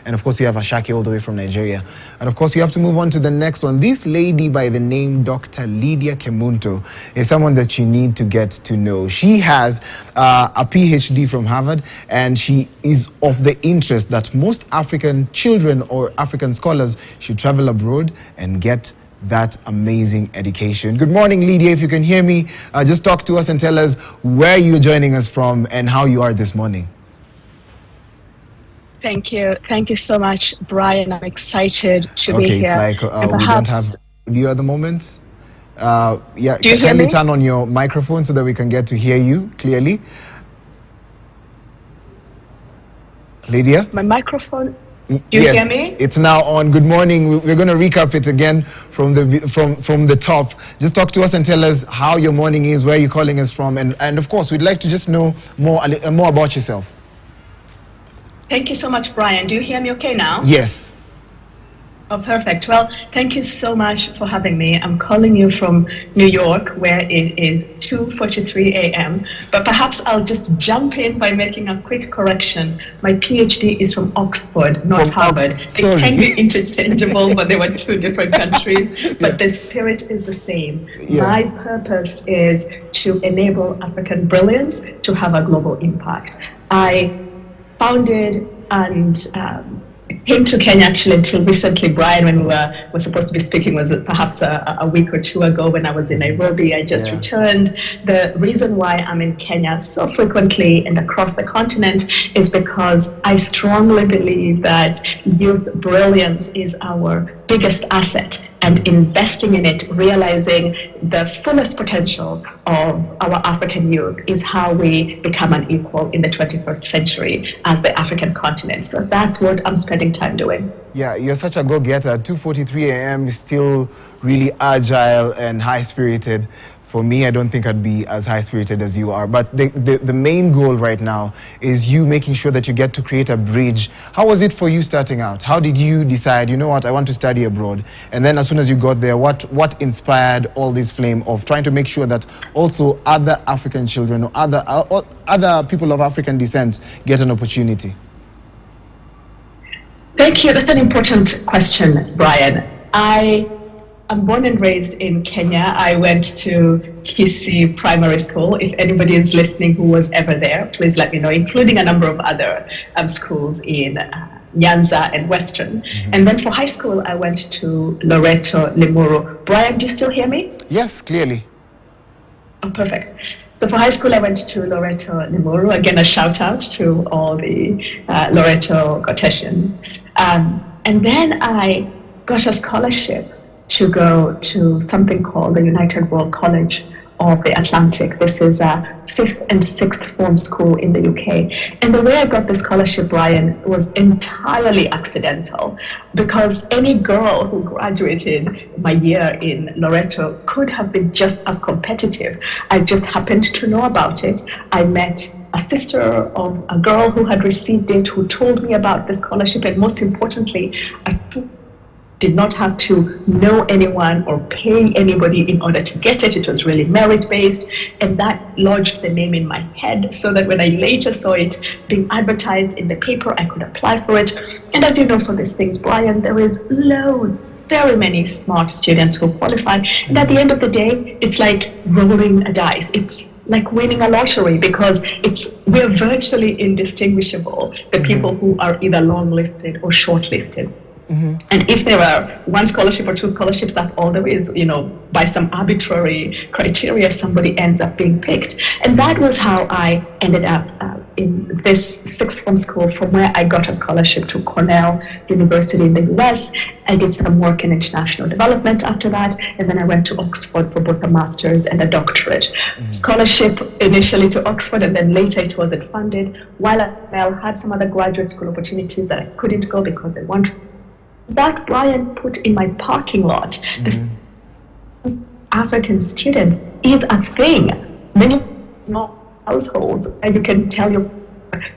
And of course, you have Ashake all the way from Nigeria. And of course, you have to move on to the next one. This lady by the name Dr. Lydia Kemunto is someone that you need to get to know. She has a PhD from Harvard, and she is of the interest that most African children or African scholars should travel abroad and get that amazing education. Good morning, Lydia. If you can hear me, just talk to us and tell us where you're joining us from and how you are this morning. Thank you. Thank you so much, Brian. I'm excited to be here. Okay, it's like we don't have you at the moment. Yeah, do you hear kindly me? turn on your microphone so that we can get to hear you clearly. Lydia? My microphone. Do you hear me? It's now on. Good morning. We're going to recap it again from the top. Just talk to us and tell us how your morning is, where you're calling us from, and of course, we'd like to just know more about yourself. Thank you so much, Brian. Do you hear me okay now? Yes. Oh, perfect. Well, thank you so much for having me. I'm calling you from New York, where it is 2:43 a.m. But perhaps I'll just jump in by making a quick correction. My PhD is from Oxford, not Harvard. They can be interchangeable, but they were two different countries. But the spirit is the same. Yeah. My purpose is to enable African brilliance to have a global impact. I founded and came to Kenya actually until recently, Brian, when we were supposed to be speaking was perhaps a week or two ago when I was in Nairobi. I just returned. The reason why I'm in Kenya so frequently and across the continent is because I strongly believe that youth brilliance is our biggest asset, and investing in it, realizing the fullest potential of our African youth is how we become an equal in the 21st century as the African continent. So that's what I'm spending time doing. Yeah, you're such a go-getter. 2:43 a.m. is still really agile and high-spirited. For me, I don't think I'd be as high-spirited as you are. But the main goal right now is you making sure that you get to create a bridge. How was it for you starting out? How did you decide, you know what, I want to study abroad? And then as soon as you got there, what inspired all this flame of trying to make sure that also other African children or other people of African descent get an opportunity? Thank you. That's an important question, Brian. I'm born and raised in Kenya. I went to Kisii Primary School. If anybody is listening who was ever there, please let me know, including a number of other schools in Nyanza and Western. Mm-hmm. And then for high school, I went to Loreto, Limuru. Brian, do you still hear me? Yes, clearly. Oh, perfect. So for high school, I went to Loreto, Limuru. Again, a shout out to all the Loreto Gotesians. And then I got a scholarship to go to something called the United World College of the Atlantic. This is a 5th and 6th form school in the UK. And the way I got the scholarship, Brian, was entirely accidental, because any girl who graduated my year in Loreto could have been just as competitive. I just happened to know about it. I met a sister of a girl who had received it, who told me about the scholarship, and most importantly, I did not have to know anyone or pay anybody in order to get it. It was really merit-based, and that lodged the name in my head so that when I later saw it being advertised in the paper, I could apply for it. And as you know, for these things, Brian, there is loads, very many smart students who qualify. And at the end of the day, it's like rolling a dice. It's like winning a lottery, because we're virtually indistinguishable, the people who are either long-listed or short-listed. Mm-hmm. And if there are one scholarship or two scholarships, that's all there is. You know, by some arbitrary criteria, somebody ends up being picked. And that was how I ended up in this 6th form school, from where I got a scholarship to Cornell University in the US. I did some work in international development after that, and then I went to Oxford for both a master's and a doctorate. Mm-hmm. Scholarship initially to Oxford, and then later it wasn't funded, while I had some other graduate school opportunities that I couldn't go because they weren't. That Brian put in my parking lot. The African students is a thing. Many households where you can tell your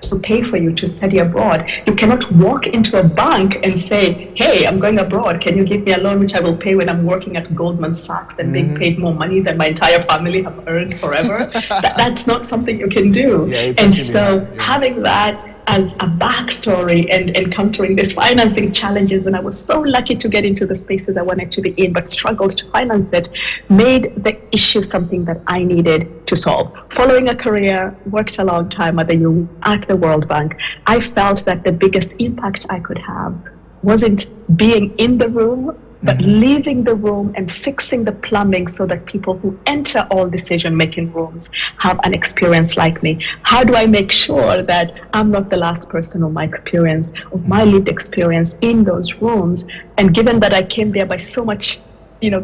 to pay for you to study abroad. You cannot walk into a bank and say, hey, I'm going abroad, can you give me a loan which I will pay when I'm working at Goldman Sachs and being paid more money than my entire family have earned forever? That's not something you can do. Yeah, and so having that as a backstory and encountering these financing challenges when I was so lucky to get into the spaces I wanted to be in but struggled to finance it, made the issue something that I needed to solve. Following a career, worked a long time at the World Bank, I felt that the biggest impact I could have wasn't being in the room, but leaving the room and fixing the plumbing so that people who enter all decision-making rooms have an experience like me. How do I make sure that I'm not the last person of my experience, of my lived experience in those rooms? And given that I came there by so much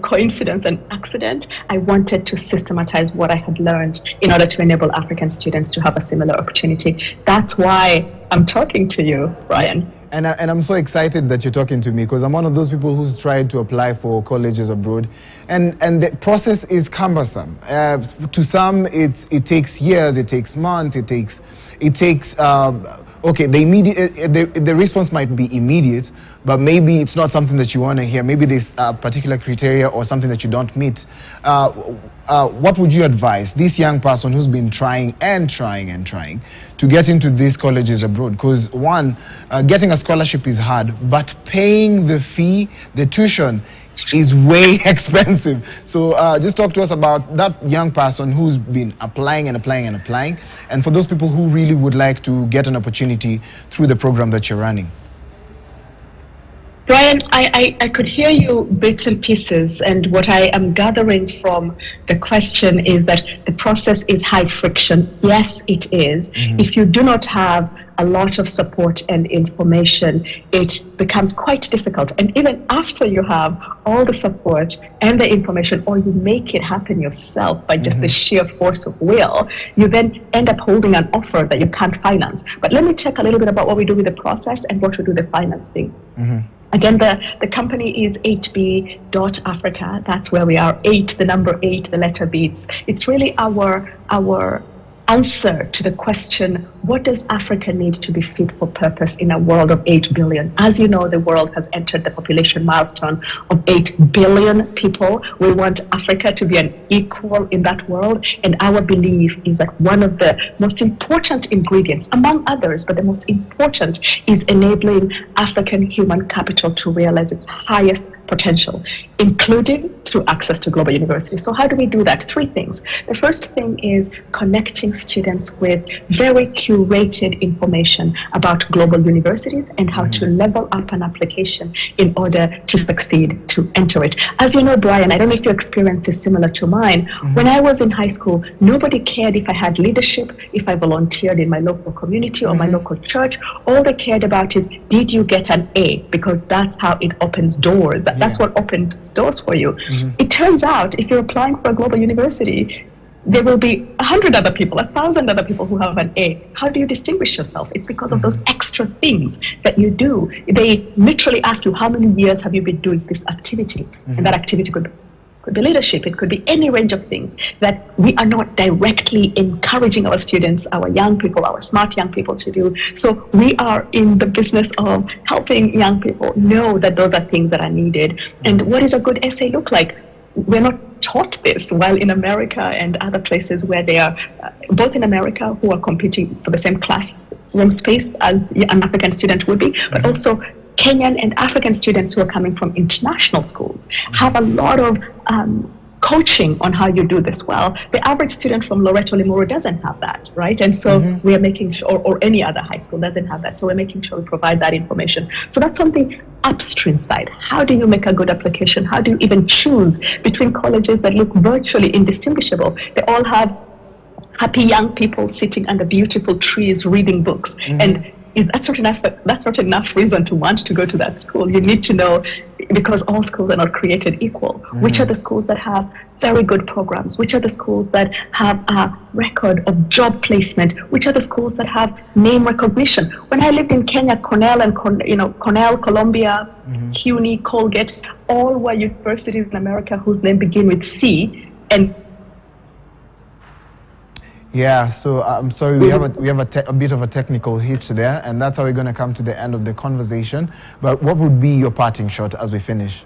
coincidence and accident, I wanted to systematize what I had learned in order to enable African students to have a similar opportunity. That's why I'm talking to you, Brian. And I'm so excited that you're talking to me, because I'm one of those people who's tried to apply for colleges abroad, and the process is cumbersome. To some, it takes years, it takes months, it takes okay, the response might be immediate, but maybe it's not something that you want to hear. Maybe there's a particular criteria or something that you don't meet. What would you advise this young person who's been trying to get into these colleges abroad? Because one, getting a scholarship is hard, but paying the fee, the tuition, is way expensive. So just talk to us about that young person who's been applying, and for those people who really would like to get an opportunity through the program that you're running. Brian, I could hear you bits and pieces, and what I am gathering from the question is that the process is high friction. Yes, it is. If you do not have a lot of support and information, it becomes quite difficult. And even after you have all the support and the information, or you make it happen yourself by just the sheer force of will, you then end up holding an offer that you can't finance. But let me check a little bit about what we do with the process and what we do with the financing. Again, the company is 8B.Africa. That's where we are. 8, the number 8, the letter beats. It's really our answer to the question, what does Africa need to be fit for purpose in a world of 8 billion? As you know, the world has entered the population milestone of 8 billion people. We want Africa to be an equal in that world, and our belief is that one of the most important ingredients, among others, but the most important, is enabling African human capital to realize its highest potential, including through access to global universities. So how do we do that? 3 things. The first thing is connecting students with very curated information about global universities and how to level up an application in order to succeed, to enter it. As you know, Brian, I don't know if your experience is similar to mine. When I was in high school, nobody cared if I had leadership, if I volunteered in my local community or my local church. All they cared about is, did you get an A? Because that's how it opens doors. That's what opened doors for you. It turns out, if you're applying for a global university, there will be 100 other people, 1,000 other people who have an A. How do you distinguish yourself? It's because of those extra things that you do. They literally ask you, how many years have you been doing this activity? And that activity could be leadership. It could be any range of things that we are not directly encouraging our students, our young people, our smart young people to do. So we are in the business of helping young people know that those are things that are needed. And what does a good essay look like? We're not taught this, while in America and other places where they are, both in America, who are competing for the same classroom space as an African student would be, but also Kenyan and African students who are coming from international schools have a lot of coaching on how you do this well. The average student from Loreto Limuru doesn't have that, right? And so we are making sure, or any other high school doesn't have that. So we're making sure we provide that information. So that's something upstream side. How do you make a good application? How do you even choose between colleges that look virtually indistinguishable? They all have happy young people sitting under beautiful trees reading books. And is that not enough reason to want to go to that school? You need to know, because all schools are not created equal, which are the schools that have very good programs, which are the schools that have a record of job placement, which are the schools that have name recognition. When I lived in Kenya, Cornell, Columbia, CUNY, Colgate, all were universities in America whose name begin with C, and yeah, so I'm sorry, we have a bit of a technical hitch there, and that's how we're going to come to the end of the conversation. But what would be your parting shot as we finish?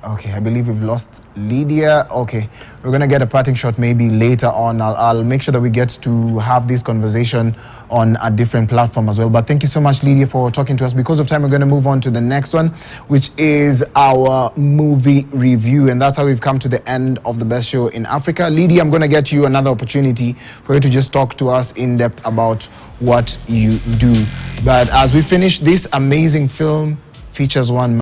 Okay, I believe we've lost Lydia. Okay, we're going to get a parting shot maybe later on. I'll make sure that we get to have this conversation on a different platform as well. But thank you so much, Lydia, for talking to us. Because of time, we're going to move on to the next one, which is our movie review. And that's how we've come to the end of the best show in Africa. Lydia, I'm going to get you another opportunity for you to just talk to us in depth about what you do. But as we finish, this amazing film features one